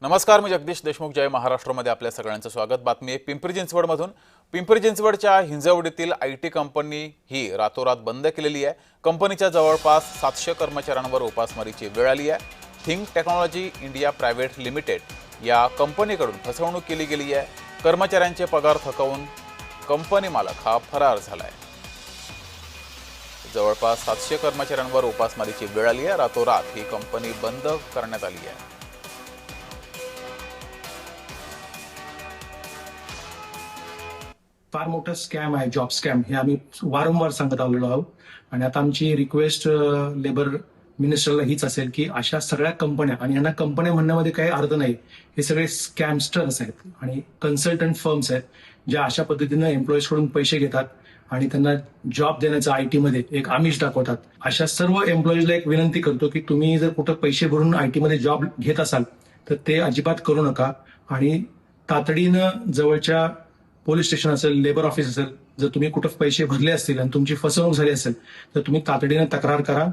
नमस्कार, मी जगदीश देशमुख. जय महाराष्ट्रमध्ये आपल्या सगळ्यांचं स्वागत. बातमी आहे पिंपरी चिंचवडमधून. पिंपरी चिंचवडच्या हिंजवडीतील आयटी कंपनी ही रातोरात बंद केलेली आहे. कंपनीच्या जवळपास 700 कर्मचाऱ्यांवर उपासमारीची वेळ आली आहे. Think technology India private limited या कंपनीकडून फसवणूक केली गेली आहे. कर्मचाऱ्यांचे पगार थकवून कंपनी मालक हा फरार झाला आहे. जवळपास 700 कर्मचाऱ्यांवर उपासमारीची वेळ आली आहे. रातोरात ही कंपनी बंद करण्यात आली आहे. फार मोठा स्कॅम आहे जॉब स्कॅम. हे आम्ही वारंवार सांगत आलेलो आहोत आणि आता आमची रिक्वेस्ट लेबर मिनिस्टरला हीच असेल की अशा सगळ्या कंपन्या, आणि यांना कंपन्या म्हणण्यामध्ये काही अर्थ नाही, हे सगळे स्कॅमस्टर्स आहेत आणि कन्सल्टंट फर्म्स आहेत ज्या अशा पद्धतीनं एम्प्लॉईज कडून पैसे घेतात आणि त्यांना जॉब देण्याचं आयटी मध्ये एक आमिष दाखवतात. अशा सर्व एम्प्लॉईजला एक विनंती करतो की तुम्ही जर कुठं पैसे भरून आयटी मध्ये जॉब घेत असाल तर ते अजिबात करू नका आणि तातडीनं जवळच्या पोलीस स्टेशन असेल, लेबर ऑफिस असेल, जर तुम्ही कुठं पैसे भरले असतील आणि तुमची फसवणूक झाली असेल तर तुम्ही तातडीनं तक्रार करा.